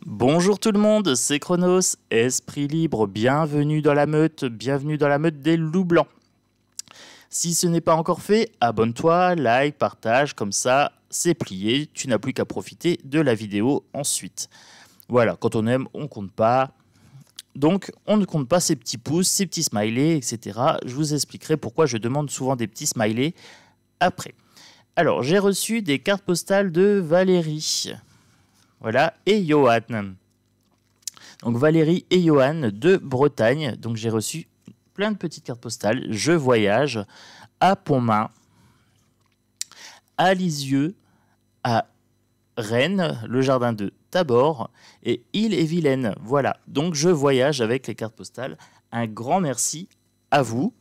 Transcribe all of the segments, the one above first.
Bonjour tout le monde, c'est Chronos, Esprit Libre, bienvenue dans la meute des loups blancs. Si ce n'est pas encore fait, abonne-toi, like, partage, comme ça c'est plié, tu n'as plus qu'à profiter de la vidéo ensuite. Voilà, quand on aime, on compte pas. Donc on ne compte pas ces petits pouces, ces petits smileys, etc. Je vous expliquerai pourquoi je demande souvent des petits smileys après. Alors j'ai reçu des cartes postales de Valérie. Voilà, et Johan. Donc Valérie et Johan de Bretagne. Donc j'ai reçu plein de petites cartes postales. Je voyage à Pontmain, à Lisieux, à Rennes, le jardin de Tabor et Ille-et-Vilaine. Voilà, donc je voyage avec les cartes postales. Un grand merci à vous.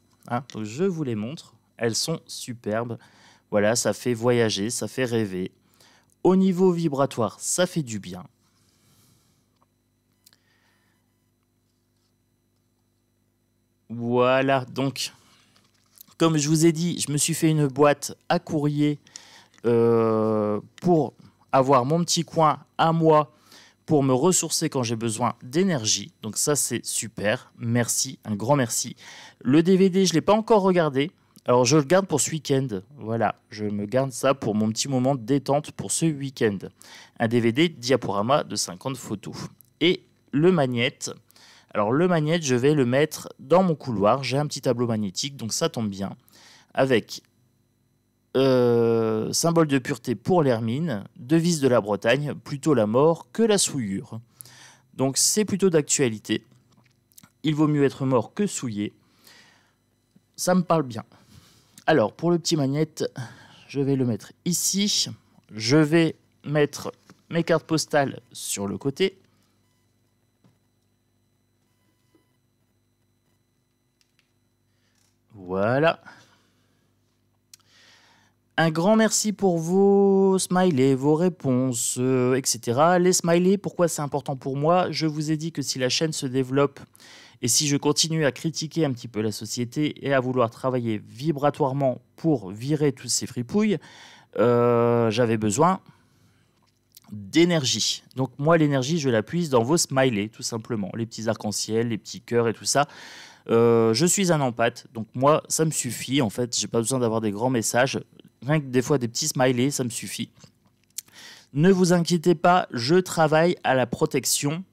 Donc je vous les montre. Elles sont superbes. Voilà, ça fait voyager, ça fait rêver. Au niveau vibratoire, ça fait du bien. Voilà, donc, comme je vous ai dit, je me suis fait une boîte à courrier pour avoir mon petit coin à moi, pour me ressourcer quand j'ai besoin d'énergie. Donc ça, c'est super. Merci, un grand merci. Le DVD, je ne l'ai pas encore regardé. Alors, je le garde pour ce week-end. Voilà, je me garde ça pour mon petit moment de détente pour ce week-end. Un DVD diaporama de 50 photos. Et le magnète. Alors, le magnète, je vais le mettre dans mon couloir. J'ai un petit tableau magnétique, donc ça tombe bien. Avec symbole de pureté pour l'hermine, devise de la Bretagne, plutôt la mort que la souillure. Donc, c'est plutôt d'actualité. Il vaut mieux être mort que souillé. Ça me parle bien. Alors, pour le petit magnète, je vais le mettre ici. Je vais mettre mes cartes postales sur le côté. Voilà. Un grand merci pour vos smileys, vos réponses, etc. Les smileys, pourquoi c'est important pour moi? Je vous ai dit que si la chaîne se développe et si je continue à critiquer un petit peu la société et à vouloir travailler vibratoirement pour virer tous ces fripouilles, j'avais besoin d'énergie. Donc moi, l'énergie, je la puise dans vos smileys, tout simplement. Les petits arcs-en-ciel, les petits cœurs et tout ça. Je suis un empathe, donc moi, ça me suffit. En fait, j'ai pas besoin d'avoir des grands messages. Rien que des fois, des petits smileys, ça me suffit. Ne vous inquiétez pas, je travaille à la protection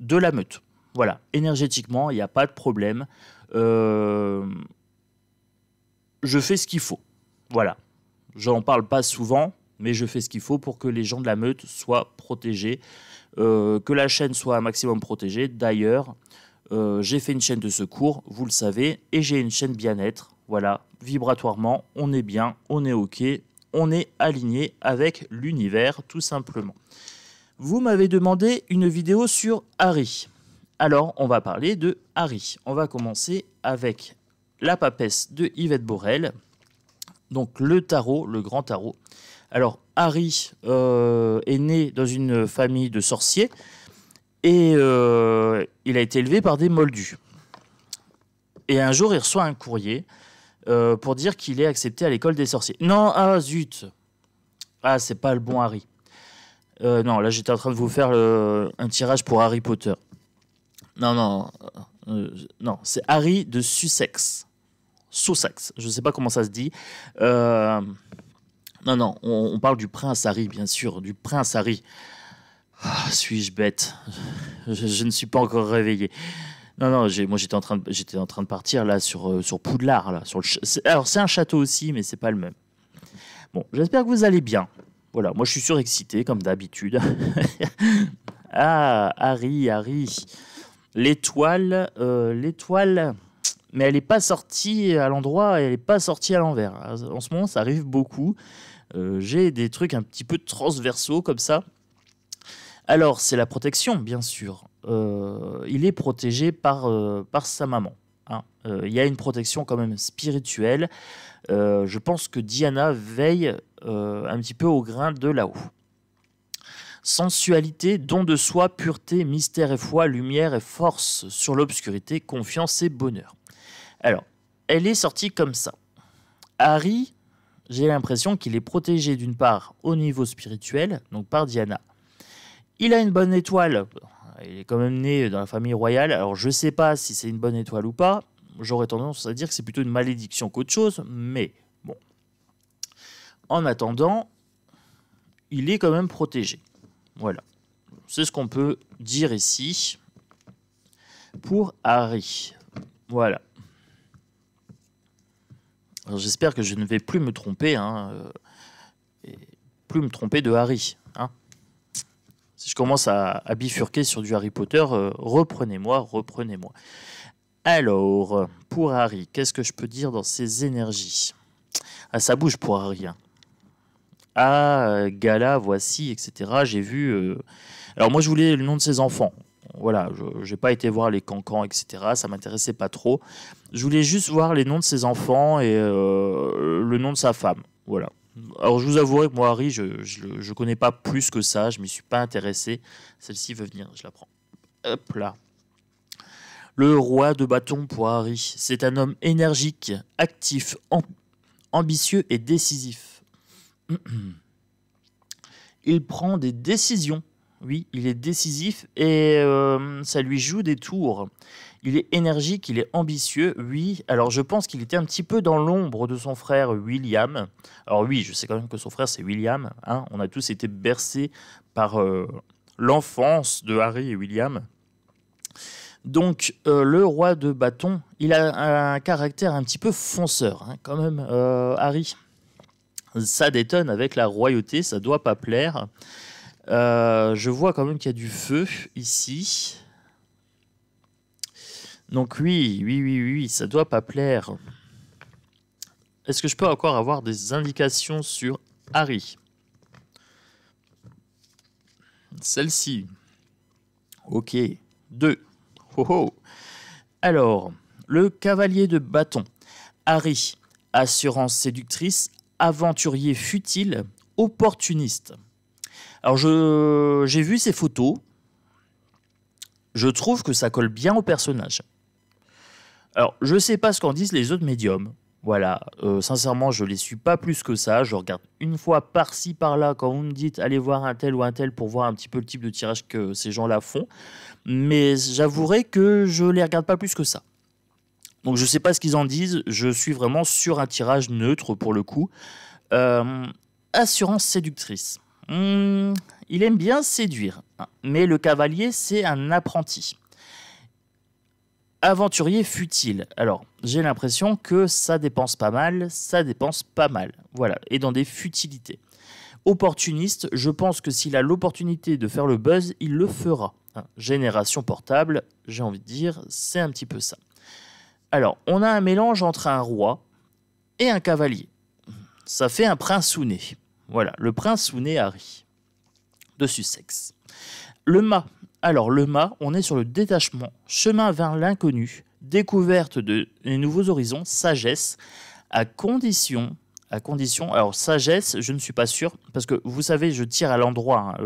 de la meute. Voilà, énergétiquement, il n'y a pas de problème. Je fais ce qu'il faut. Voilà. J'en parle pas souvent, mais je fais ce qu'il faut pour que les gens de la meute soient protégés, que la chaîne soit un maximum protégée. D'ailleurs, j'ai fait une chaîne de secours, vous le savez, et j'ai une chaîne bien-être. Voilà, vibratoirement, on est bien, on est OK, on est aligné avec l'univers, tout simplement. Vous m'avez demandé une vidéo sur Harry. Alors, on va parler de Harry. On va commencer avec la papesse de Yvette Borel. Donc, le tarot, le grand tarot. Alors, Harry est né dans une famille de sorciers et il a été élevé par des moldus. Et un jour, il reçoit un courrier pour dire qu'il est accepté à l'école des sorciers. Non, ah zut. Ah, c'est pas le bon Harry. Non, là, j'étais en train de vous faire un tirage pour Harry Potter. Non, non, c'est Harry de Sussex. Sussex, je sais pas comment ça se dit. Non, on parle du prince Harry, bien sûr, du prince Harry. Ah, suis-je bête? Je ne suis pas encore réveillé. Non, moi j'étais en train de partir là sur Poudlard là. Alors c'est un château aussi, mais c'est pas le même. Bon, j'espère que vous allez bien. Voilà, moi je suis surexcité comme d'habitude. Ah, Harry. L'étoile, mais elle n'est pas sortie à l'endroit, elle n'est pas sortie à l'envers. En ce moment, ça arrive beaucoup. J'ai des trucs un petit peu transversaux comme ça. Alors, c'est la protection, bien sûr. Il est protégé par sa maman. Il y a une protection quand même spirituelle. Je pense que Diana veille un petit peu au grain de là-haut. Sensualité, don de soi, pureté, mystère et foi, lumière et force sur l'obscurité, confiance et bonheur. Alors, elle est sortie comme ça. Harry, j'ai l'impression qu'il est protégé d'une part au niveau spirituel, donc par Diana. Il a une bonne étoile. Il est quand même né dans la famille royale. Alors, je ne sais pas si c'est une bonne étoile ou pas. J'aurais tendance à dire que c'est plutôt une malédiction qu'autre chose. Mais bon. En attendant, il est quand même protégé. Voilà. C'est ce qu'on peut dire ici pour Harry. Voilà. J'espère que je ne vais plus me tromper. Et plus me tromper de Harry. Si je commence à bifurquer sur du Harry Potter, reprenez-moi. Alors, pour Harry, qu'est-ce que je peux dire dans ses énergies? Ah, ça bouge pour Harry. Ah, Gala, voici, etc. J'ai vu... Alors moi, je voulais le nom de ses enfants. Voilà, je n'ai pas été voir les cancans, etc. Ça m'intéressait pas trop. Je voulais juste voir les noms de ses enfants et le nom de sa femme. Voilà. Alors, je vous avouerai que moi, Harry, je ne connais pas plus que ça. Je ne m'y suis pas intéressé. Celle-ci veut venir, je la prends. Hop là. Le roi de bâton pour Harry. C'est un homme énergique, actif, ambitieux et décisif. Il prend des décisions. Oui, il est décisif et ça lui joue des tours. Il est énergique, il est ambitieux, oui. Alors, je pense qu'il était un petit peu dans l'ombre de son frère William. Alors oui, je sais quand même que son frère, c'est William. On a tous été bercés par l'enfance de Harry et William. Donc, le roi de bâton, il a un caractère un petit peu fonceur, quand même, Harry. Ça détonne avec la royauté, ça doit pas plaire. Je vois quand même qu'il y a du feu ici. Donc oui, ça doit pas plaire. Est-ce que je peux encore avoir des indications sur Harry? Celle-ci. Ok. 2. Oh oh. Alors, le cavalier de bâton. Harry, assurance séductrice, aventurier futile, opportuniste. Alors, j'ai vu ces photos. Je trouve que ça colle bien au personnage. Alors, je ne sais pas ce qu'en disent les autres médiums. Voilà, sincèrement, je ne les suis pas plus que ça. Je regarde une fois par-ci, par-là, quand vous me dites allez voir un tel ou un tel pour voir un petit peu le type de tirage que ces gens-là font. Mais j'avouerai que je ne les regarde pas plus que ça. Donc, je ne sais pas ce qu'ils en disent. Je suis vraiment sur un tirage neutre pour le coup. Assurance séductrice. Il aime bien séduire, mais le cavalier, c'est un apprenti. Aventurier futile. Alors, j'ai l'impression que ça dépense pas mal. Voilà, et dans des futilités. Opportuniste, je pense que s'il a l'opportunité de faire le buzz, il le fera. Génération portable, j'ai envie de dire, c'est un petit peu ça. Alors, on a un mélange entre un roi et un cavalier. Ça fait un princeunet. Voilà, le princeunet Harry de Sussex. Le mât. Alors, le mât, on est sur le détachement, chemin vers l'inconnu, découverte de nouveaux horizons, sagesse, à condition, alors sagesse, je ne suis pas sûr, parce que vous savez, je tire à l'endroit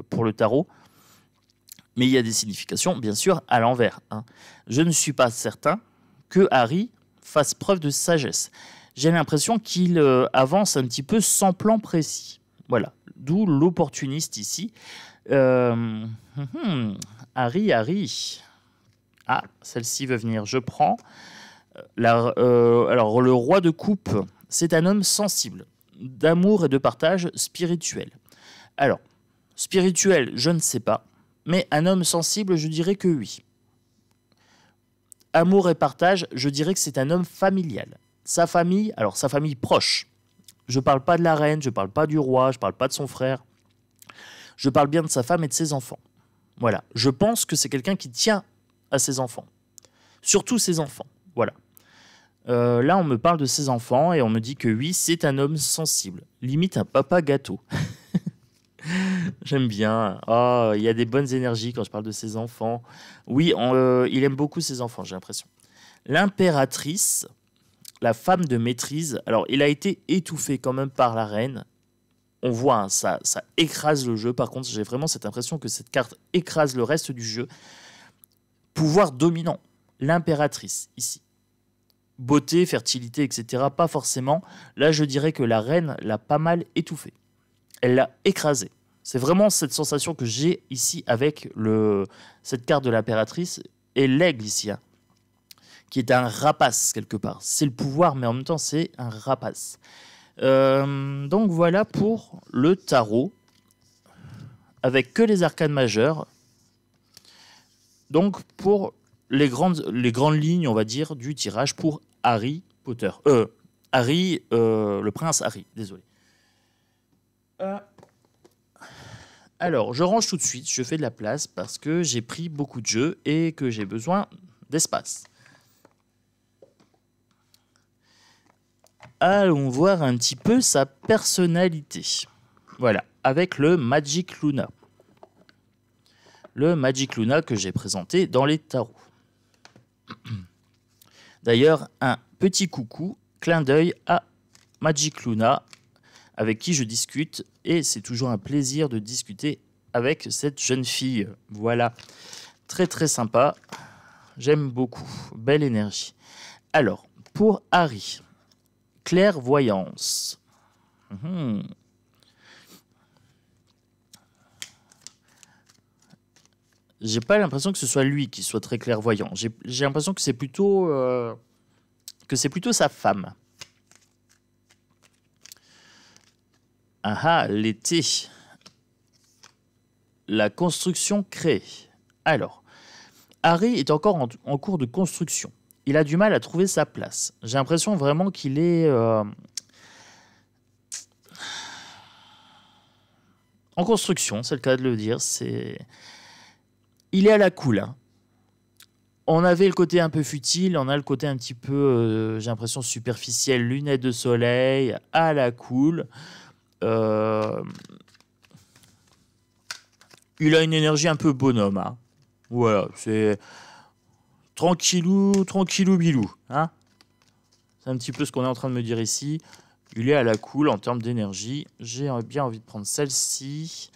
pour le tarot, mais il y a des significations, bien sûr, à l'envers. Je ne suis pas certain que Harry fasse preuve de sagesse. J'ai l'impression qu'il avance un petit peu sans plan précis. Voilà, d'où l'opportuniste ici. Harry. Ah, celle-ci veut venir, je prends. Alors, le roi de coupe, c'est un homme sensible, d'amour et de partage spirituel. Alors, spirituel, je ne sais pas, mais un homme sensible, je dirais que oui. Amour et partage, je dirais que c'est un homme familial. Sa famille, alors sa famille proche. Je ne parle pas de la reine, je ne parle pas du roi, je ne parle pas de son frère. Je parle bien de sa femme et de ses enfants. Voilà. Je pense que c'est quelqu'un qui tient à ses enfants. Surtout ses enfants. Voilà. Là, on me parle de ses enfants et on me dit que oui, c'est un homme sensible. Limite un papa gâteau. J'aime bien. Oh, il y a des bonnes énergies quand je parle de ses enfants. Oui, il aime beaucoup ses enfants, j'ai l'impression. L'impératrice, la femme de maîtrise. Alors, il a été étouffé quand même par la reine. On voit, ça écrase le jeu. Par contre, j'ai vraiment cette impression que cette carte écrase le reste du jeu. Pouvoir dominant. L'impératrice, ici. Beauté, fertilité, etc. Pas forcément. Là, je dirais que la reine l'a pas mal étouffé. Elle l'a écrasé. C'est vraiment cette sensation que j'ai ici avec cette carte de l'impératrice et l'aigle ici, hein, qui est un rapace quelque part. C'est le pouvoir, mais en même temps, c'est un rapace. Donc voilà pour le tarot, avec que les arcanes majeures. Donc pour les grandes lignes, on va dire, du tirage pour Harry Potter. Le prince Harry, désolé. Alors, je range tout de suite, je fais de la place parce que j'ai pris beaucoup de jeux et que j'ai besoin d'espace. Allons voir un petit peu sa personnalité. Voilà, avec le Magic Luna. Le Magic Luna que j'ai présenté dans les tarots. D'ailleurs, un petit coucou, clin d'œil à Magic Luna, avec qui je discute, et c'est toujours un plaisir de discuter avec cette jeune fille. Voilà, très très sympa, j'aime beaucoup, belle énergie. Alors, pour Harry, clairvoyance. J'ai pas l'impression que ce soit lui qui soit très clairvoyant. J'ai l'impression que c'est plutôt sa femme. Ah, l'été. La construction créée. Alors, Harry est encore en cours de construction. Il a du mal à trouver sa place. J'ai l'impression vraiment qu'il est en construction, c'est le cas de le dire. Il est à la cool. Hein. On avait le côté un peu futile, on a le côté un petit peu, j'ai l'impression, superficiel, lunettes de soleil, à la cool. Il a une énergie un peu bonhomme. Hein. Voilà, c'est tranquillou, tranquillou bilou. Hein, c'est un petit peu ce qu'on est en train de me dire ici. Il est à la cool en termes d'énergie. J'ai bien envie de prendre celle-ci.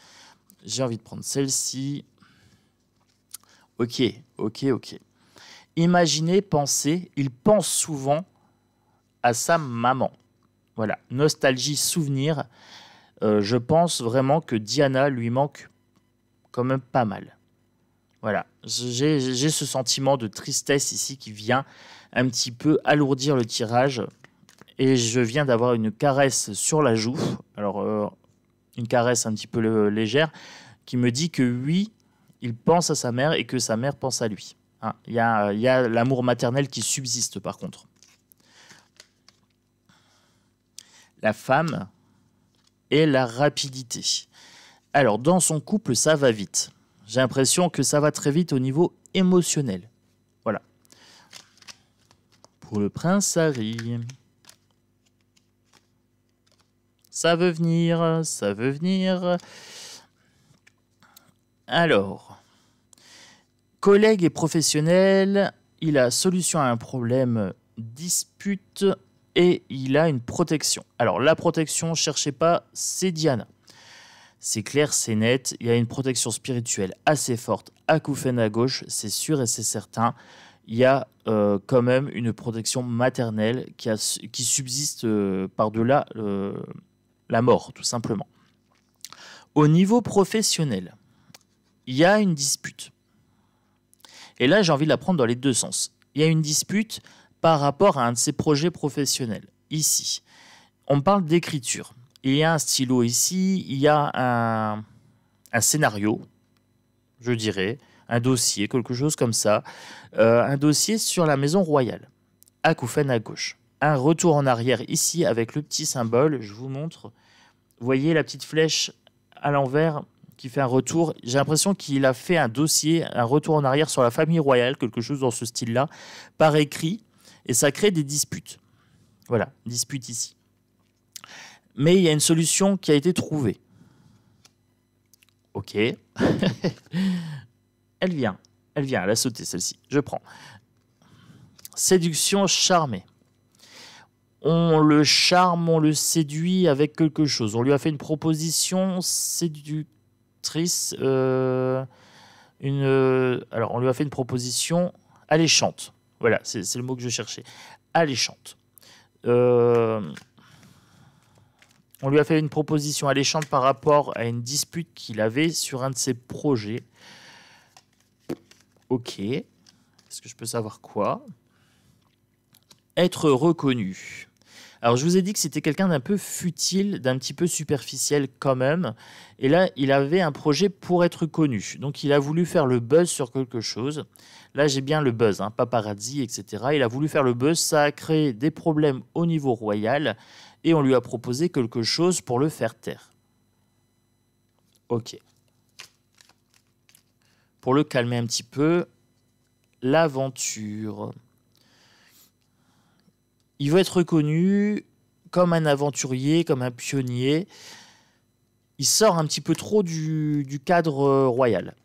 J'ai envie de prendre celle-ci. Ok. Imaginez, pensez, il pense souvent à sa maman. Voilà, nostalgie, souvenir. Je pense vraiment que Diana lui manque quand même pas mal. Voilà, j'ai ce sentiment de tristesse ici qui vient un petit peu alourdir le tirage. Et je viens d'avoir une caresse sur la joue. Alors, une caresse un petit peu légère qui me dit que oui, il pense à sa mère et que sa mère pense à lui. Hein, y a l'amour maternel qui subsiste par contre. La femme et la rapidité. Alors, dans son couple, ça va vite. J'ai l'impression que ça va très vite au niveau émotionnel. Voilà. Pour le prince Harry. Ça veut venir, ça veut venir. Alors, collègue et professionnel, il a solution à un problème, dispute et il a une protection. Alors, la protection, cherchez pas, c'est Diana. C'est clair, c'est net, il y a une protection spirituelle assez forte. Acouphène à gauche, c'est sûr et c'est certain. Il y a quand même une protection maternelle qui subsiste par-delà la mort, tout simplement. Au niveau professionnel, il y a une dispute. Et là, j'ai envie de la prendre dans les deux sens. Il y a une dispute par rapport à un de ses projets professionnels. Ici, on parle d'écriture. Il y a un stylo ici, il y a un scénario, je dirais, un dossier, quelque chose comme ça. Un dossier sur la maison royale. Acouphène à gauche. Un retour en arrière ici avec le petit symbole, je vous montre. Vous voyez la petite flèche à l'envers qui fait un retour. J'ai l'impression qu'il a fait un dossier, un retour en arrière sur la famille royale, quelque chose dans ce style-là, par écrit, et ça crée des disputes. Voilà, dispute ici. Mais il y a une solution qui a été trouvée. Ok. Elle vient, elle a sauté celle-ci. Je prends. Séduction charmée. On le charme, on le séduit avec quelque chose. On lui a fait une proposition séductrice. Alors, on lui a fait une proposition alléchante. Voilà, c'est le mot que je cherchais. Alléchante. On lui a fait une proposition alléchante par rapport à une dispute qu'il avait sur un de ses projets. Ok. Est-ce que je peux savoir quoi? Être reconnu. Alors, je vous ai dit que c'était quelqu'un d'un peu futile, d'un petit peu superficiel quand même. Et là, il avait un projet pour être connu. Donc, il a voulu faire le buzz sur quelque chose. Là, j'ai bien le buzz, hein, paparazzi, etc. Il a voulu faire le buzz. Ça a créé des problèmes au niveau royal. Et on lui a proposé quelque chose pour le faire taire. Ok. Pour le calmer un petit peu, l'aventure. Il veut être reconnu comme un aventurier, comme un pionnier. Il sort un petit peu trop du cadre royal.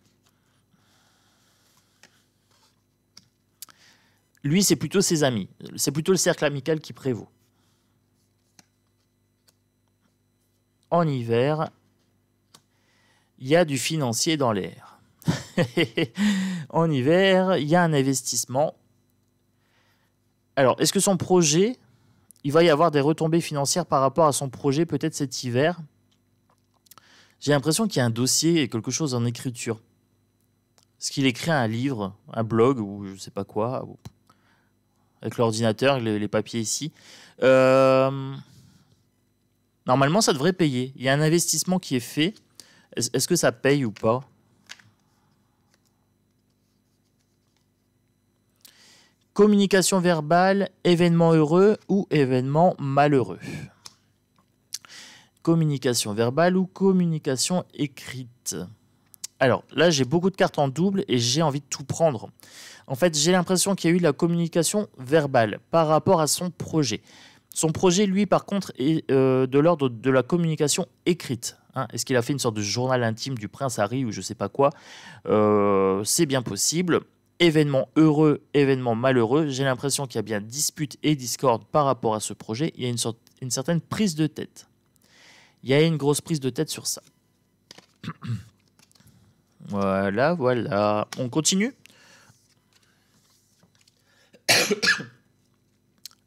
Lui, c'est plutôt ses amis. C'est plutôt le cercle amical qui prévaut. En hiver, il y a du financier dans l'air. En hiver, il y a un investissement. Alors, est-ce que son projet, il va y avoir des retombées financières par rapport à son projet peut-être cet hiver? J'ai l'impression qu'il y a un dossier et quelque chose en écriture. Est-ce qu'il écrit un livre, un blog ou je ne sais pas quoi, avec l'ordinateur, les papiers ici. Normalement, ça devrait payer. Il y a un investissement qui est fait. Est-ce que ça paye ou pas? Communication verbale, événement heureux ou événement malheureux? Communication verbale ou communication écrite? Alors là, j'ai beaucoup de cartes en double et j'ai envie de tout prendre. En fait, j'ai l'impression qu'il y a eu de la communication verbale par rapport à son projet. Son projet, lui, par contre, est de l'ordre de la communication écrite. Hein. Est-ce qu'il a fait une sorte de journal intime du prince Harry ou je ne sais pas quoi? C'est bien possible. Événement heureux, événement malheureux. J'ai l'impression qu'il y a bien dispute et discorde par rapport à ce projet. Il y a une certaine prise de tête. Il y a une grosse prise de tête sur ça. Voilà, voilà. On continue?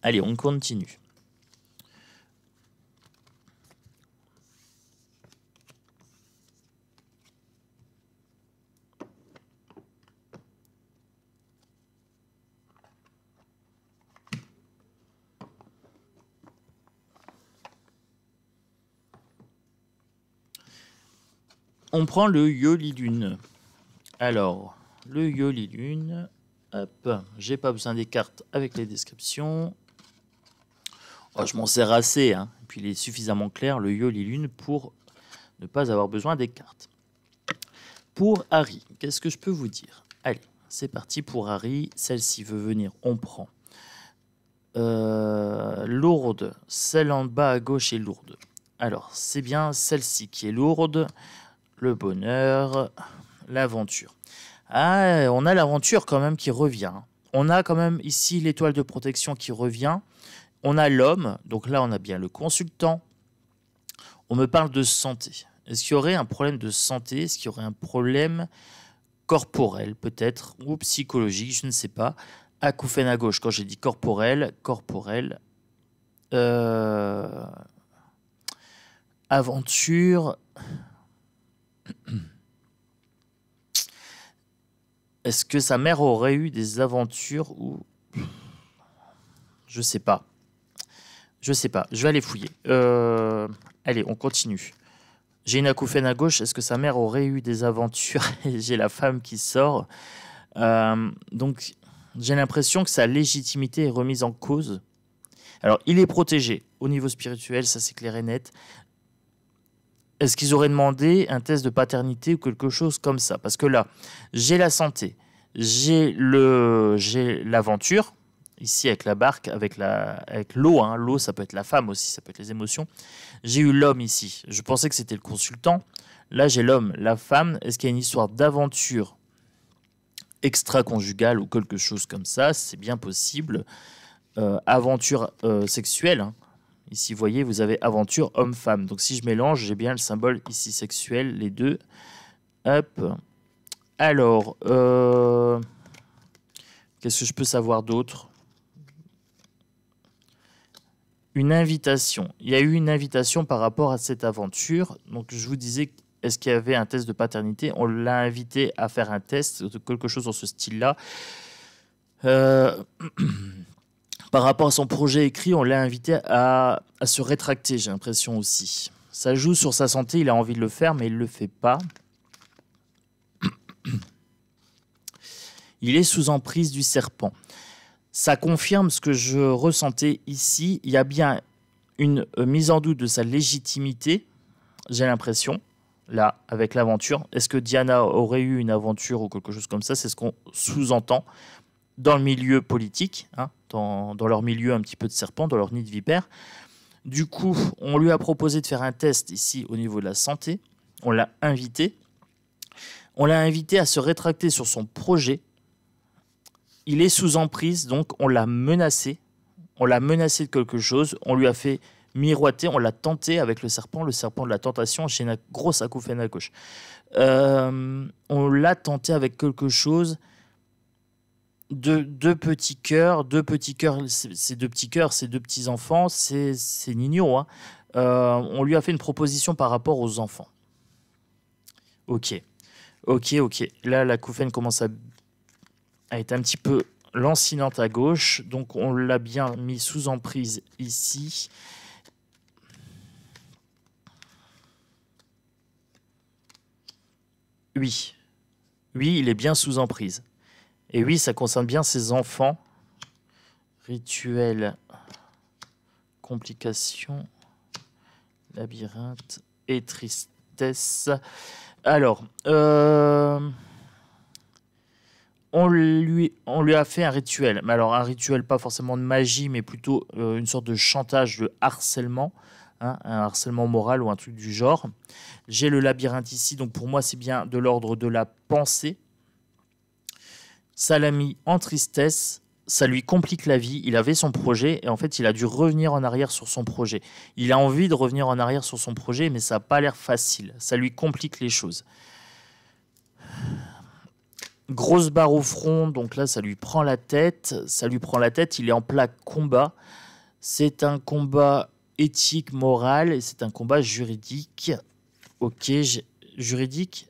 Allez, on continue. On prend le Yoli-Lune. Alors, le Yoli-Lune, hop, j'ai pas besoin des cartes avec les descriptions. Oh, je m'en sers assez, hein. Et puis il est suffisamment clair, le Yoli-Lune, pour ne pas avoir besoin des cartes. Pour Harry, qu'est-ce que je peux vous dire? Allez, c'est parti pour Harry. Celle-ci veut venir, on prend. Lourde, celle en bas à gauche est lourde. Alors, c'est bien celle-ci qui est lourde. Le bonheur, l'aventure. Ah, on a l'aventure quand même qui revient. On a quand même ici l'étoile de protection qui revient. On a l'homme, donc là on a bien le consultant. On me parle de santé. Est-ce qu'il y aurait un problème de santé? Est-ce qu'il y aurait un problème corporel peut-être? Ou psychologique, je ne sais pas. Acouphène à gauche, quand j'ai dit corporel. Aventure. Est-ce que sa mère aurait eu des aventures ou... Je sais pas. Je sais pas. Je vais aller fouiller. Allez, on continue. J'ai une acouphène à gauche. Est-ce que sa mère aurait eu des aventures? J'ai la femme qui sort. Donc, j'ai l'impression que sa légitimité est remise en cause. Alors, il est protégé au niveau spirituel, ça c'est clair et net. Est-ce qu'ils auraient demandé un test de paternité ou quelque chose comme ça? Parce que là, j'ai la santé, j'ai l'aventure, ici avec la barque, avec l'eau. Hein. L'eau, ça peut être la femme aussi, ça peut être les émotions. J'ai eu l'homme ici. Je pensais que c'était le consultant. Là, j'ai l'homme, la femme. Est-ce qu'il y a une histoire d'aventure extra-conjugale ou quelque chose comme ça? C'est bien possible. Aventure sexuelle, hein. Ici, vous voyez, vous avez aventure homme-femme. Donc, si je mélange, j'ai bien le symbole ici sexuel, les deux. Hop. Alors, qu'est-ce que je peux savoir d'autre? une invitation. Il y a eu une invitation par rapport à cette aventure. Donc, je vous disais, est-ce qu'il y avait un test de paternité? On l'a invité à faire un test, quelque chose dans ce style-là. Par rapport à son projet écrit, on l'a invité à se rétracter, j'ai l'impression aussi. Ça joue sur sa santé, il a envie de le faire, mais il ne le fait pas. Il est sous emprise du serpent. Ça confirme ce que je ressentais ici. Il y a bien une mise en doute de sa légitimité, j'ai l'impression, là, avec l'aventure. Est-ce que Diana aurait eu une aventure ou quelque chose comme ça? C'est ce qu'on sous-entend dans le milieu politique, hein, dans leur milieu un petit peu de serpent, dans leur nid de vipère. Du coup, on lui a proposé de faire un test ici au niveau de la santé. On l'a invité. On l'a invité à se rétracter sur son projet. Il est sous emprise, donc on l'a menacé. On l'a menacé de quelque chose. On lui a fait miroiter. On l'a tenté avec le serpent de la tentation. J'ai une grosse acouphène à gauche. On l'a tenté avec quelque chose. Deux petits cœurs, c'est deux petits cœurs, c'est deux petits enfants, c'est Nino. Hein. On lui a fait une proposition par rapport aux enfants. Ok. Là, la couffaine commence à être un petit peu lancinante à gauche, donc on l'a bien mis sous emprise ici. Oui, il est bien sous emprise. Et oui, ça concerne bien ses enfants. Rituel, complications, labyrinthe et tristesse. Alors, on lui a fait un rituel. Mais alors, un rituel pas forcément de magie, mais plutôt une sorte de chantage, de harcèlement. Hein, un harcèlement moral ou un truc du genre. J'ai le labyrinthe ici, donc pour moi, c'est bien de l'ordre de la pensée. Ça l'a mis en tristesse, ça lui complique la vie. Il avait son projet et en fait, il a dû revenir en arrière sur son projet. Il a envie de revenir en arrière sur son projet, mais ça n'a pas l'air facile. Ça lui complique les choses. Grosse barre au front, donc là, ça lui prend la tête. Il est en plein combat. C'est un combat éthique, moral, et c'est un combat juridique. Ok, juridique.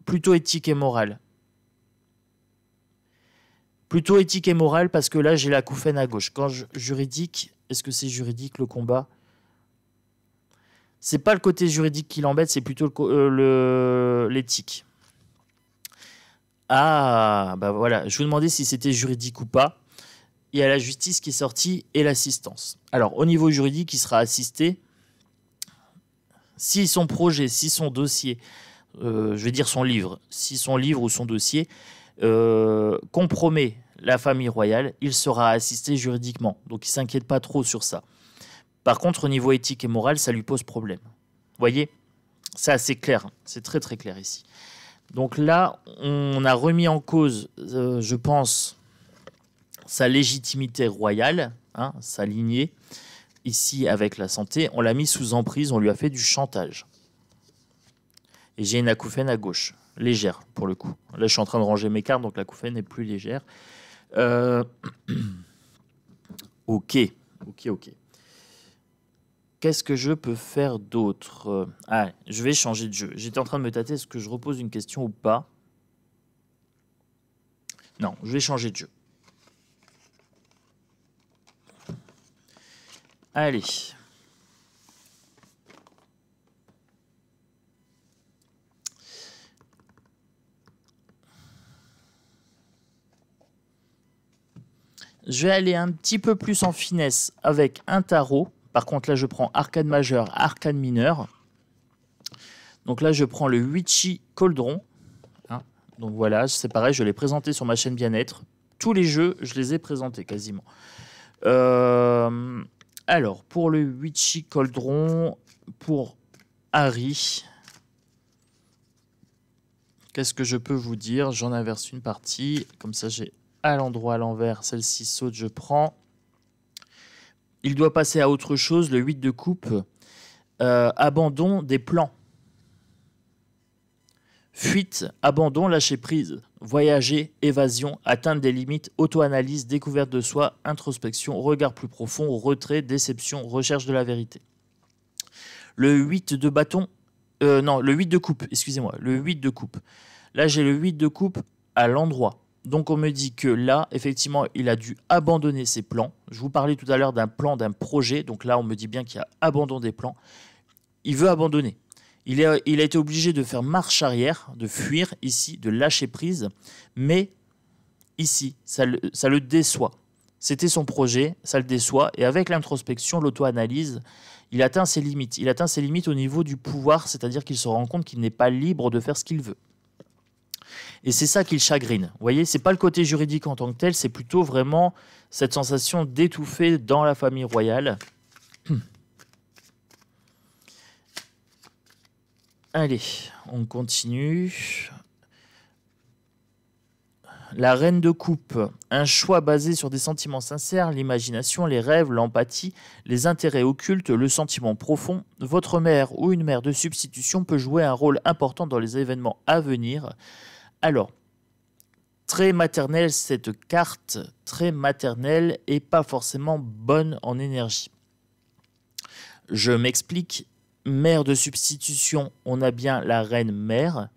Plutôt éthique et moral. Plutôt éthique et morale, parce que là, j'ai la couffaine à gauche. Quand juridique, est-ce que c'est juridique, le combat? C'est pas le côté juridique qui l'embête, c'est plutôt l'éthique. Ah, bah voilà. Je vous demandais si c'était juridique ou pas. Il y a la justice qui est sortie et l'assistance. Alors, au niveau juridique, il sera assisté. Si son projet, si son dossier, je vais dire son livre, si son livre ou son dossier compromet la famille royale, il sera assisté juridiquement. Donc il ne s'inquiète pas trop sur ça. Par contre, au niveau éthique et moral, ça lui pose problème. Vous voyez? C'est assez clair. C'est très très clair ici. Donc là, on a remis en cause, je pense, sa légitimité royale, hein, sa lignée. Ici, avec la santé, on l'a mis sous emprise, on lui a fait du chantage. Et j'ai une acouphène à gauche. Légère, pour le coup. Là, je suis en train de ranger mes cartes, donc la l'acouphène est plus légère. Ok. Qu'est-ce que je peux faire d'autre? Je vais changer de jeu. J'étais en train de me tâter, est-ce que je repose une question ou pas? Non, je vais changer de jeu. Allez. Je vais aller un petit peu plus en finesse avec un tarot. Par contre, là, je prends arcane majeur, arcane mineur. Donc là, je prends le Witchy Cauldron. Hein, donc voilà, c'est pareil, je l'ai présenté sur ma chaîne Bien-être. Tous les jeux, je les ai présentés quasiment. Alors, pour le Witchy Cauldron, pour Harry, qu'est-ce que je peux vous dire? J'en inverse une partie, comme ça j'ai à l'endroit à l'envers, celle-ci saute, je prends. Il doit passer à autre chose, le 8 de coupe. Abandon des plans. Fuite, abandon, lâcher prise, voyager, évasion, atteindre des limites, auto-analyse, découverte de soi, introspection, regard plus profond, retrait, déception, recherche de la vérité. Le 8 de bâton, non, le 8 de coupe, excusez-moi, le 8 de coupe. Là, j'ai le 8 de coupe à l'endroit. Donc, on me dit que là, effectivement, il a dû abandonner ses plans. Je vous parlais tout à l'heure d'un plan, d'un projet. Donc là, on me dit bien qu'il a abandonné des plans. Il veut abandonner. Il a été obligé de faire marche arrière, de fuir ici, de lâcher prise. Mais ici, ça le déçoit. C'était son projet, ça le déçoit. Et avec l'introspection, l'auto-analyse, il atteint ses limites. Il atteint ses limites au niveau du pouvoir, c'est-à-dire qu'il se rend compte qu'il n'est pas libre de faire ce qu'il veut. Et c'est ça qui le chagrine. Vous voyez, c'est pas le côté juridique en tant que tel, c'est plutôt vraiment cette sensation d'étouffer dans la famille royale. Allez, on continue. La reine de coupe, un choix basé sur des sentiments sincères, l'imagination, les rêves, l'empathie, les intérêts occultes, le sentiment profond. Votre mère ou une mère de substitution peut jouer un rôle important dans les événements à venir. Alors, très maternelle cette carte, très maternelle et pas forcément bonne en énergie. Je m'explique. Mère de substitution, on a bien la reine mère,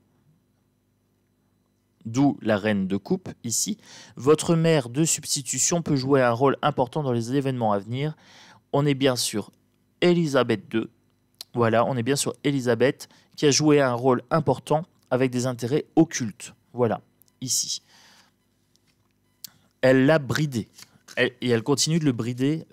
d'où la reine de coupe ici. Votre mère de substitution peut jouer un rôle important dans les événements à venir. On est bien sûr Élisabeth II. Voilà, on est bien sur Élisabeth qui a joué un rôle important avec des intérêts occultes. Voilà, ici. Elle l'a bridé. Et elle continue de le brider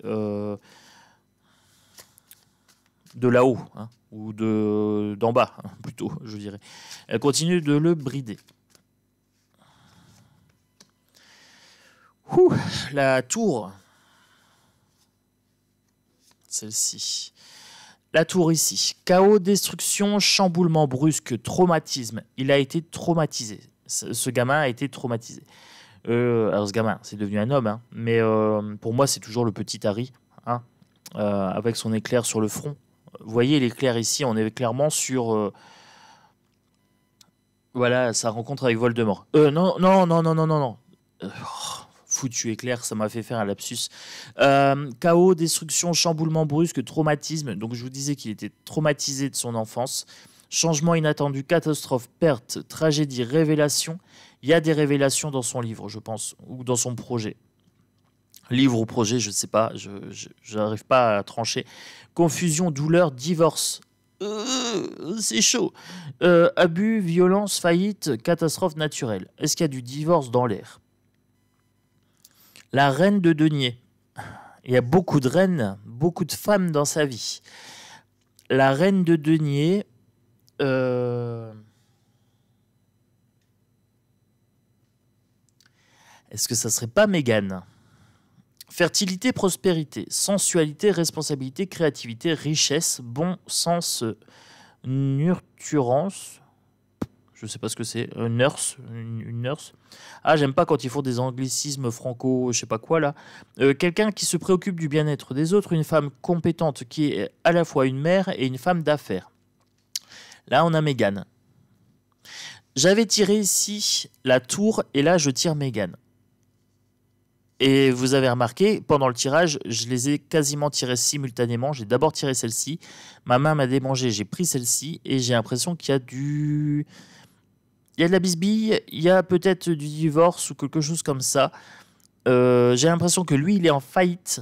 de là-haut, hein, ou d'en bas, hein, plutôt, je dirais. Elle continue de le brider. Ouh, la tour. Celle-ci. La tour ici. Chaos, destruction, chamboulement brusque, traumatisme. Il a été traumatisé. Ce gamin a été traumatisé. Alors ce gamin, c'est devenu un homme, hein, mais pour moi, c'est toujours le petit Harry, hein, avec son éclair sur le front. Vous voyez l'éclair ici, on est clairement sur voilà, sa rencontre avec Voldemort. Non. Foutu éclair, ça m'a fait faire un lapsus. Chaos, destruction, chamboulement brusque, traumatisme. Donc je vous disais qu'il était traumatisé de son enfance. Changement inattendu, catastrophe, perte, tragédie, révélation. Il y a des révélations dans son livre, je pense, ou dans son projet. Livre ou projet, je ne sais pas, je n'arrive pas à trancher. Confusion, douleur, divorce. C'est chaud. Abus, violence, faillite, catastrophe naturelle. Est-ce qu'il y a du divorce dans l'air? La reine de denier. Il y a beaucoup de reines, beaucoup de femmes dans sa vie. La reine de denier. Est-ce que ça serait pas Mégane? Fertilité, prospérité, sensualité, responsabilité, créativité, richesse, bon sens, nurturance. Je sais pas ce que c'est. Nurse, une nurse. Ah, j'aime pas quand ils font des anglicismes franco, je sais pas quoi là. Quelqu'un qui se préoccupe du bien-être des autres, une femme compétente qui est à la fois une mère et une femme d'affaires. Là, on a Mégane. J'avais tiré ici la tour et là, je tire Mégane. Et vous avez remarqué, pendant le tirage, je les ai quasiment tirés simultanément. J'ai d'abord tiré celle-ci, ma main m'a démangé, j'ai pris celle-ci, et j'ai l'impression qu'il y a du... Il y a de la bisbille, il y a peut-être du divorce ou quelque chose comme ça. J'ai l'impression que lui, il est en faillite,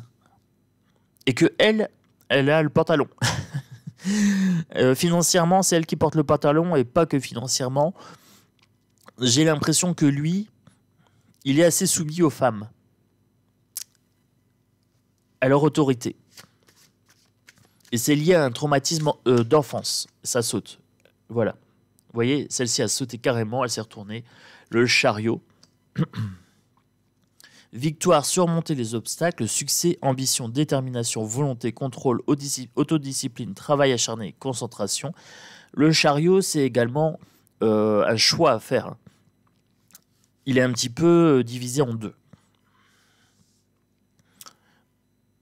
et que elle a le pantalon. Financièrement, c'est elle qui porte le pantalon, et pas que financièrement. J'ai l'impression que lui, il est assez soumis aux femmes, à leur autorité. Et c'est lié à un traumatisme d'enfance. Ça saute. Voilà. Vous voyez, celle-ci a sauté carrément, elle s'est retournée. Le chariot. Victoire, surmonter les obstacles, succès, ambition, détermination, volonté, contrôle, autodiscipline, travail acharné, concentration. Le chariot, c'est également un choix à faire. Il est un petit peu divisé en deux.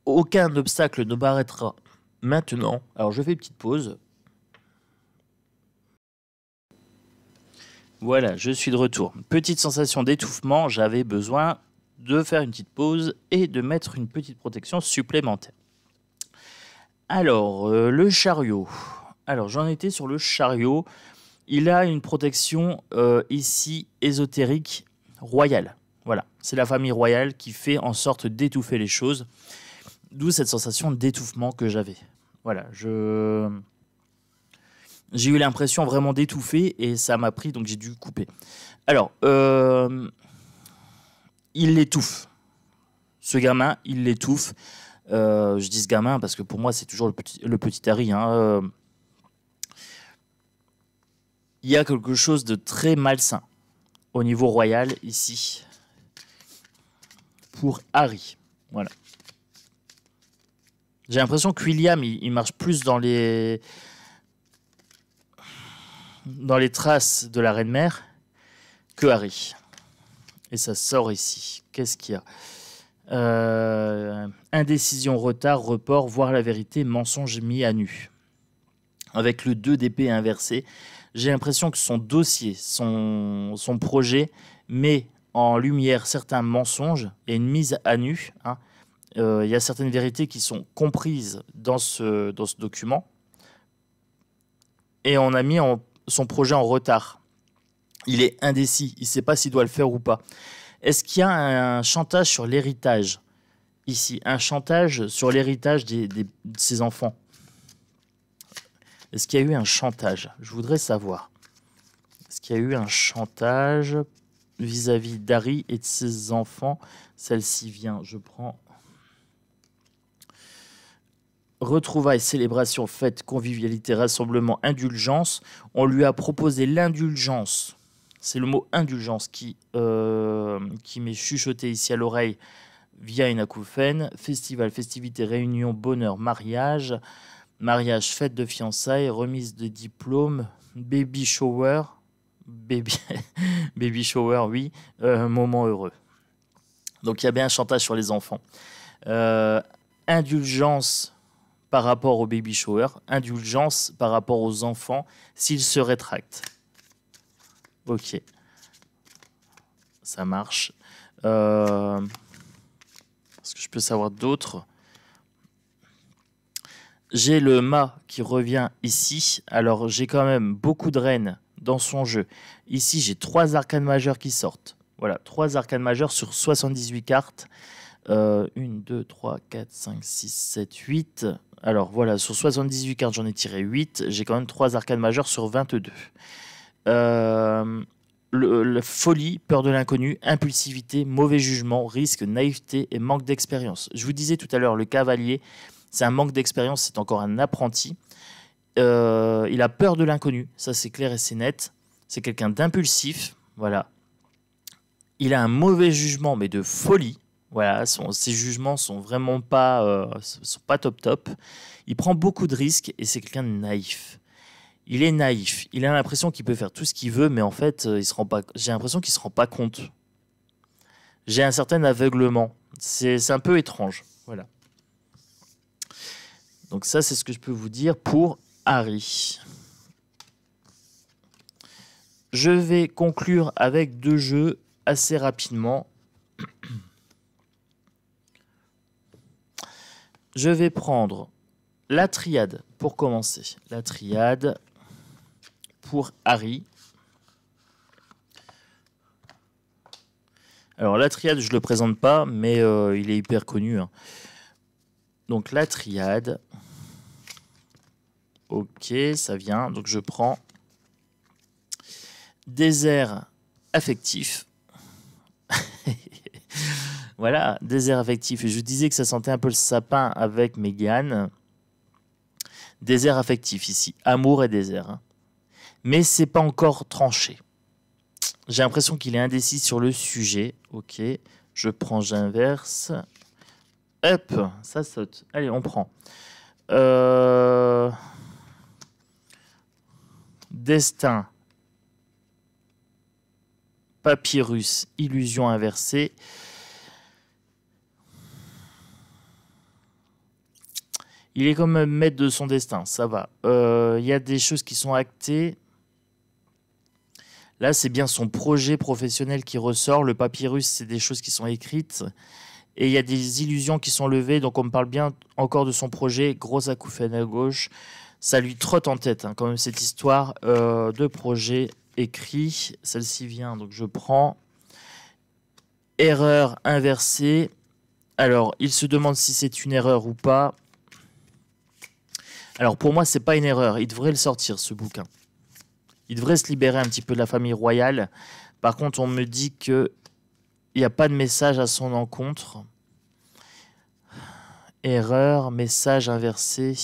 Aucun obstacle ne m'arrêtera maintenant. Alors je fais une petite pause. Voilà, je suis de retour. Petite sensation d'étouffement, j'avais besoin de faire une petite pause et de mettre une petite protection supplémentaire. Alors, le chariot. Alors, j'en étais sur le chariot. Il a une protection ici ésotérique royale. Voilà, c'est la famille royale qui fait en sorte d'étouffer les choses. D'où cette sensation d'étouffement que j'avais. Voilà, j'ai eu l'impression vraiment d'étouffer et ça m'a pris, donc j'ai dû couper. Alors, il l'étouffe. Ce gamin, il l'étouffe. Je dis ce gamin parce que pour moi, c'est toujours le petit Harry. Hein. Il y a quelque chose de très malsain au niveau royal ici pour Harry. Voilà. J'ai l'impression que William, il marche plus dans les traces de la reine-mère que Harry. Et ça sort ici. Qu'est-ce qu'il y a indécision, retard, report, voir la vérité, mensonge mis à nu. Avec le 2 d'épée inversé, j'ai l'impression que son dossier, son projet met en lumière certains mensonges et une mise à nu. Hein. Il y a certaines vérités qui sont comprises dans ce document. Et on a mis son projet en retard. Il est indécis, il ne sait pas s'il doit le faire ou pas. Est-ce qu'il y a un chantage sur l'héritage ici? Un chantage sur l'héritage de ses enfants? Est-ce qu'il y a eu un chantage? Je voudrais savoir. Est-ce qu'il y a eu un chantage vis-à-vis d'Harry et de ses enfants? Celle-ci vient, je prends... Retrouvailles, célébration, fête, convivialité, rassemblement, indulgence. On lui a proposé l'indulgence. C'est le mot indulgence qui m'est chuchoté ici à l'oreille via une acouphène. Festival, festivité, réunion, bonheur, mariage. Mariage, fête de fiançailles, remise de diplôme, baby shower. Baby shower, oui. Moment heureux. Donc il y a bien un chantage sur les enfants. Indulgence par rapport au baby shower, indulgence par rapport aux enfants s'ils se rétractent. Ok, ça marche. Est-ce que je peux savoir d'autres? J'ai le mât qui revient ici. Alors j'ai quand même beaucoup de reines dans son jeu. Ici j'ai 3 arcanes majeures qui sortent. Voilà, 3 arcanes majeures sur 78 cartes. 1, 2, 3, 4, 5, 6, 7, 8. Alors voilà, sur 78 cartes, j'en ai tiré 8. J'ai quand même 3 arcanes majeures sur 22. La folie, peur de l'inconnu, impulsivité, mauvais jugement, risque, naïveté et manque d'expérience. Je vous disais tout à l'heure, le cavalier, c'est un manque d'expérience, c'est encore un apprenti. Il a peur de l'inconnu, ça c'est clair et c'est net. C'est quelqu'un d'impulsif, voilà. Il a un mauvais jugement, mais de folie. Voilà, ses jugements sont vraiment pas top. Il prend beaucoup de risques et c'est quelqu'un de naïf. Il est naïf. Il a l'impression qu'il peut faire tout ce qu'il veut, mais en fait, j'ai l'impression qu'il se rend pas compte. J'ai un certain aveuglement. C'est un peu étrange. Voilà. Donc ça, c'est ce que je peux vous dire pour Harry. Je vais conclure avec 2 jeux assez rapidement. Je vais prendre la triade pour commencer. La triade pour Harry. Alors la triade, je ne le présente pas, mais il est hyper connu. Hein. Donc la triade. Ok, ça vient. Donc je prends désert affectif. Voilà, désert affectif. Et je vous disais que ça sentait un peu le sapin avec Meghan. Désert affectif ici. Amour et désert. Hein. Mais c'est pas encore tranché. J'ai l'impression qu'il est indécis sur le sujet. Ok, je prends, j'inverse. Hop, ça saute. Allez, on prend. Destin. Papyrus, illusion inversée. Il est quand même maître de son destin, ça va. Il y a des choses qui sont actées. Là, c'est bien son projet professionnel qui ressort. Le papyrus, c'est des choses qui sont écrites. Et il y a des illusions qui sont levées. Donc, on me parle bien encore de son projet. Gros acouphène à gauche. Ça lui trotte en tête, hein, quand même, cette histoire de projet écrit. Celle-ci vient, donc je prends. Erreur inversée. Alors, il se demande si c'est une erreur ou pas. Alors, pour moi, c'est pas une erreur. Il devrait le sortir, ce bouquin. Il devrait se libérer un petit peu de la famille royale. Par contre, on me dit qu'il n'y a pas de message à son encontre. Erreur, message inversé.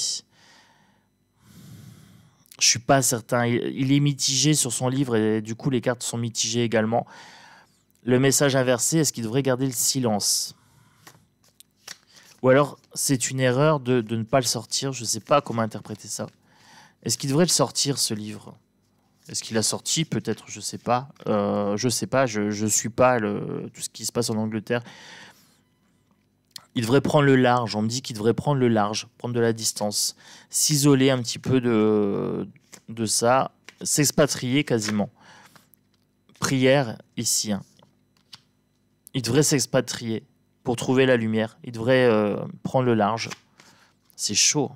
Je suis pas certain. Il est mitigé sur son livre et du coup, les cartes sont mitigées également. Le message inversé, est-ce qu'il devrait garder le silence? Ou alors, c'est une erreur de ne pas le sortir. Je ne sais pas comment interpréter ça. Est-ce qu'il devrait le sortir, ce livre? Est-ce qu'il a sorti? Peut-être, je ne sais pas. Je ne sais pas, je ne suis pas tout ce qui se passe en Angleterre. Il devrait prendre le large. On me dit qu'il devrait prendre le large, prendre de la distance, s'isoler un petit peu de ça, s'expatrier quasiment. Prière ici. Hein. Il devrait s'expatrier pour trouver la lumière. Il devrait prendre le large. C'est chaud.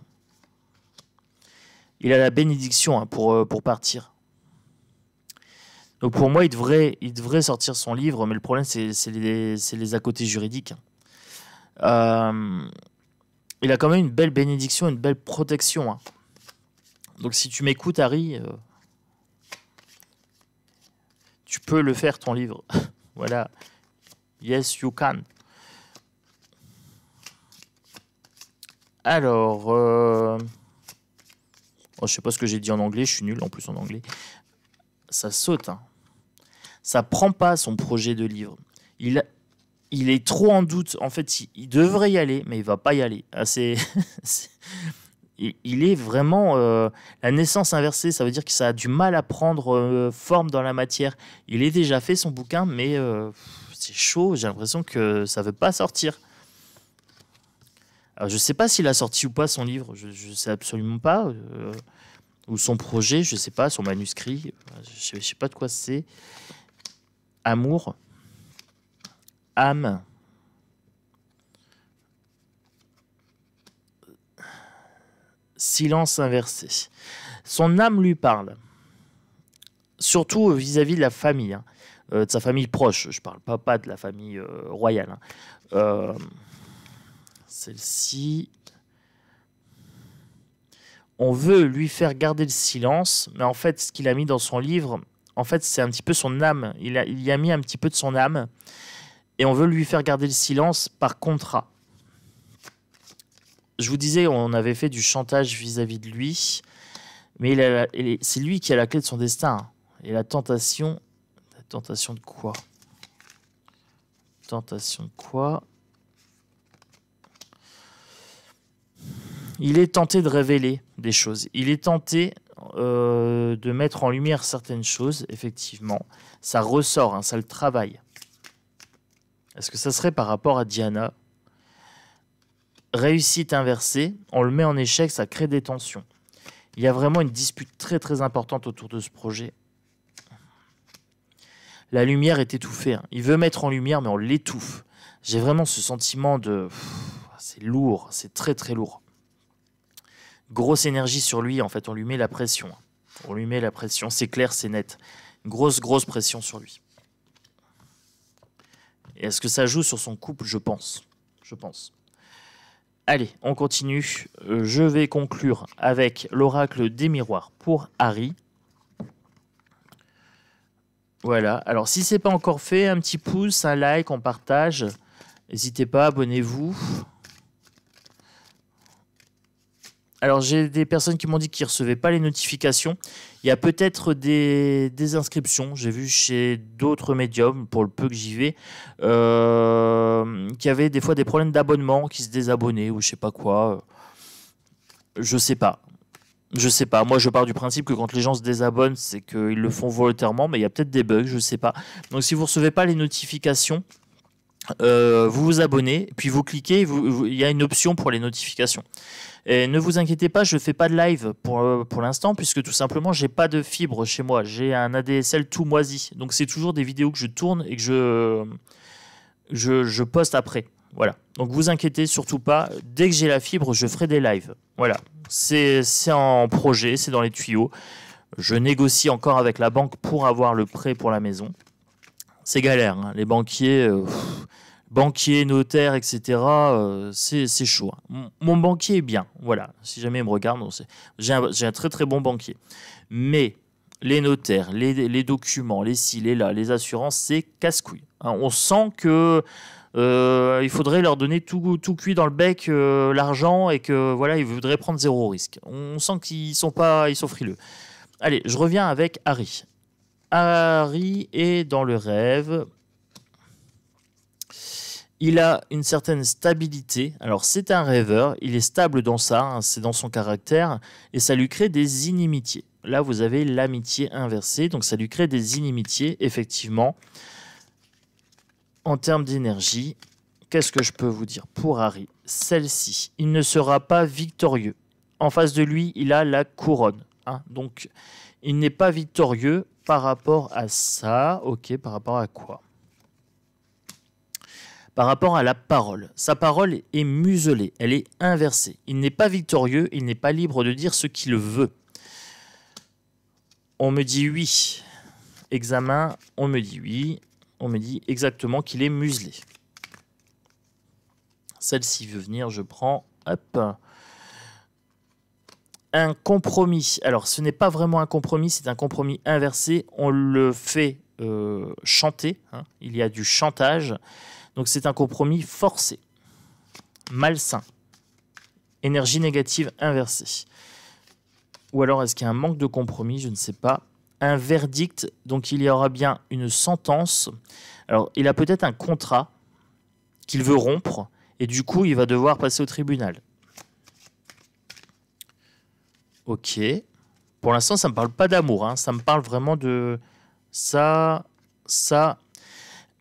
Il a la bénédiction hein, pour partir. Donc pour moi, il devrait sortir son livre, mais le problème, c'est les à côté juridiques. Il a quand même une belle bénédiction, une belle protection. Hein. Donc si tu m'écoutes, Harry, tu peux le faire, ton livre. Voilà. Yes, you can. Alors, je sais pas ce que j'ai dit en anglais, je suis nul en plus en anglais. Ça saute. Hein. Ça prend pas son projet de livre. Il est trop en doute. En fait, il devrait y aller, mais il va pas y aller. Ah, il est vraiment... la naissance inversée, ça veut dire que ça a du mal à prendre forme dans la matière. Il est déjà fait son bouquin, mais c'est chaud. J'ai l'impression que ça veut pas sortir. Alors, je sais pas s'il a sorti ou pas son livre. Je sais absolument pas. Ou son projet, je sais pas, son manuscrit. Je sais pas de quoi c'est. Amour. Âme. Silence inversé. Son âme lui parle. Surtout vis-à-vis de la famille. Hein. De sa famille proche. Je parle pas de la famille royale. Hein. Celle-ci. On veut lui faire garder le silence, mais en fait, ce qu'il a mis dans son livre, en fait, c'est un petit peu son âme. Il y a mis un petit peu de son âme, et on veut lui faire garder le silence par contrat. Je vous disais, on avait fait du chantage vis-à-vis de lui, mais c'est lui qui a la clé de son destin. Et la tentation de quoi? Tentation de quoi? Il est tenté de révéler des choses. Il est tenté de mettre en lumière certaines choses, effectivement. Ça ressort, hein, ça le travaille. Est-ce que ça serait par rapport à Diana? Réussite inversée, on le met en échec, ça crée des tensions. Il y a vraiment une dispute très très importante autour de ce projet. La lumière est étouffée. Hein. Il veut mettre en lumière, mais on l'étouffe. J'ai vraiment ce sentiment de... c'est lourd, c'est très très lourd. Grosse énergie sur lui, en fait, on lui met la pression. On lui met la pression, c'est clair, c'est net. Grosse pression sur lui. Et est-ce que ça joue sur son couple? Je pense. Allez, on continue. Je vais conclure avec l'oracle des miroirs pour Harry. Voilà. Alors, si ce n'est pas encore fait, un petit pouce, un like, on partage. N'hésitez pas, abonnez-vous. Alors, j'ai des personnes qui m'ont dit qu'ils ne recevaient pas les notifications. Il y a peut-être des inscriptions. J'ai vu chez d'autres médiums, pour le peu que j'y vais, qui avaient des fois des problèmes d'abonnement, qui se désabonnaient ou je ne sais pas quoi. Je ne sais pas. Moi, je pars du principe que quand les gens se désabonnent, c'est qu'ils le font volontairement, mais il y a peut-être des bugs, je ne sais pas. Donc, si vous ne recevez pas les notifications, vous vous abonnez, puis vous cliquez, il y a une option pour les notifications. Et ne vous inquiétez pas, je ne fais pas de live pour l'instant, puisque tout simplement, j'ai pas de fibre chez moi. J'ai un ADSL tout moisi. Donc, c'est toujours des vidéos que je tourne et que je poste après. Voilà. Donc, vous inquiétez surtout pas. Dès que j'ai la fibre, je ferai des lives. Voilà. C'est en projet, c'est dans les tuyaux. Je négocie encore avec la banque pour avoir le prêt pour la maison. C'est galère, hein. Les banquiers... banquier, notaire, etc. C'est chaud. Mon banquier est bien, voilà. Si jamais il me regarde, j'ai un très très bon banquier. Mais les notaires, les documents, les ci, les là, les assurances, c'est casse-couille. Hein, on sent que il faudrait leur donner tout cuit dans le bec l'argent et que voilà, ils voudraient prendre zéro risque. On sent qu'ils sont frileux. Allez, je reviens avec Harry. Harry est dans le rêve. Il a une certaine stabilité. Alors, c'est un rêveur. Il est stable dans ça. Hein, c'est dans son caractère. Et ça lui crée des inimitiés. Là, vous avez l'amitié inversée. Donc, ça lui crée des inimitiés, effectivement. En termes d'énergie, qu'est-ce que je peux vous dire pour Harry? Celle-ci, il ne sera pas victorieux. En face de lui, il a la couronne. Hein, donc, il n'est pas victorieux par rapport à ça. Ok, par rapport à quoi? Par rapport à la parole. Sa parole est muselée, elle est inversée. Il n'est pas victorieux, il n'est pas libre de dire ce qu'il veut. On me dit oui. Examen, on me dit oui. On me dit exactement qu'il est muselé. Celle-ci veut venir, je prends. Hop. Un compromis. Alors, ce n'est pas vraiment un compromis, c'est un compromis inversé. On le fait chanter. Hein. Il y a du chantage. Donc c'est un compromis forcé, malsain, énergie négative inversée. Ou alors est-ce qu'il y a un manque de compromis? Je ne sais pas. Un verdict, donc il y aura bien une sentence. Alors il a peut-être un contrat qu'il veut rompre et du coup il va devoir passer au tribunal. Ok. Pour l'instant ça ne me parle pas d'amour, hein. Ça me parle vraiment de ça.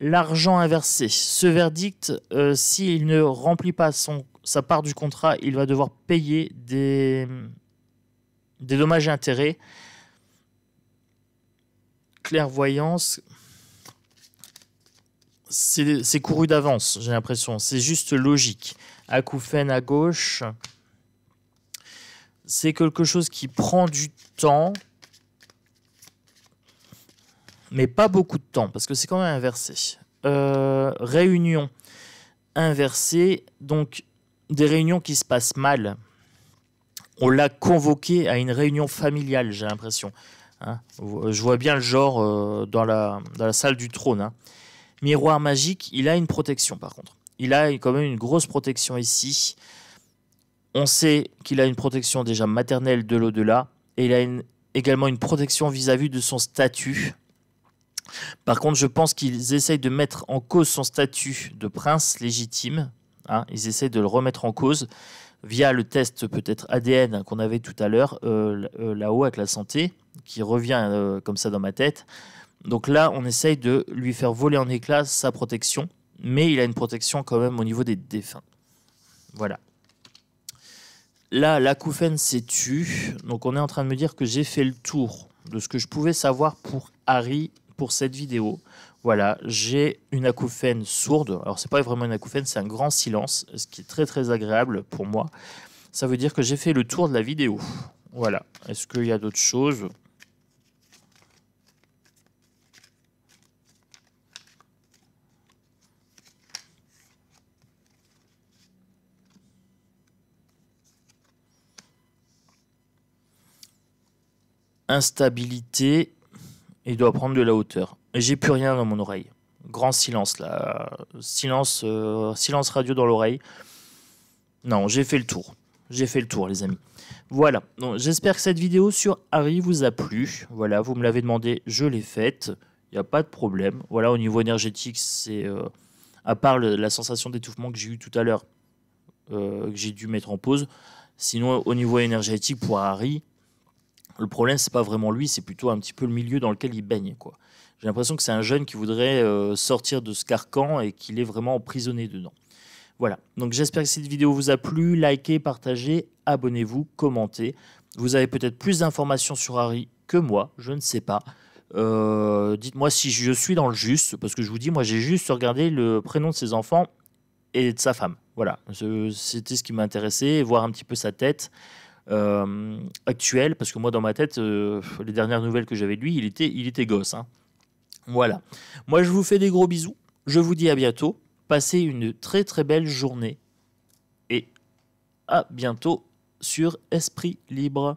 L'argent inversé. Ce verdict, s'il ne remplit pas sa part du contrat, il va devoir payer des dommages et intérêts. Clairvoyance, c'est couru d'avance, j'ai l'impression. C'est juste logique. Acouphène à gauche, c'est quelque chose qui prend du temps. Mais pas beaucoup de temps, parce que c'est quand même inversé. Réunion inversée, donc des réunions qui se passent mal. On l'a convoqué à une réunion familiale, j'ai l'impression. Hein, je vois bien le genre dans la salle du trône. Hein. Miroir magique, il a une protection par contre. Il a quand même une grosse protection ici. On sait qu'il a une protection déjà maternelle de l'au-delà, et il a également une protection vis-à-vis de son statut. Par contre, je pense qu'ils essayent de mettre en cause son statut de prince légitime. Hein, ils essayent de le remettre en cause via le test peut-être ADN qu'on avait tout à l'heure, là-haut avec la santé, qui revient comme ça dans ma tête. Donc là, on essaye de lui faire voler en éclats sa protection, mais il a une protection quand même au niveau des défunts. Voilà. Là, l'acouphène s'est tue. Donc on est en train de me dire que j'ai fait le tour de ce que je pouvais savoir pour Harry pour cette vidéo. Voilà, j'ai une acouphène sourde. Alors, c'est pas vraiment une acouphène, c'est un grand silence, ce qui est très très agréable pour moi. Ça veut dire que j'ai fait le tour de la vidéo. Voilà. Est-ce qu'il y a d'autres choses ? Instabilité. Il doit prendre de la hauteur. Et j'ai plus rien dans mon oreille. Grand silence là. Silence radio dans l'oreille. Non, j'ai fait le tour. J'ai fait le tour, les amis. Voilà. J'espère que cette vidéo sur Harry vous a plu. Voilà, vous me l'avez demandé, je l'ai faite. Il n'y a pas de problème. Voilà, au niveau énergétique, c'est à part la sensation d'étouffement que j'ai eu tout à l'heure, que j'ai dû mettre en pause. Sinon, au niveau énergétique, pour Harry, le problème, c'est pas vraiment lui, c'est plutôt un petit peu le milieu dans lequel il baigne, quoi. J'ai l'impression que c'est un jeune qui voudrait sortir de ce carcan et qu'il est vraiment emprisonné dedans. Voilà, donc j'espère que cette vidéo vous a plu. Likez, partagez, abonnez-vous, commentez. Vous avez peut-être plus d'informations sur Harry que moi, je ne sais pas. Dites-moi si je suis dans le juste, parce que je vous dis, moi j'ai juste regardé le prénom de ses enfants et de sa femme. Voilà, c'était ce qui m'intéressait, voir un petit peu sa tête actuelle, parce que moi dans ma tête, les dernières nouvelles que j'avais de lui, il était gosse. Hein. Voilà, moi je vous fais des gros bisous, je vous dis à bientôt, passez une très très belle journée et à bientôt sur Esprit Libre.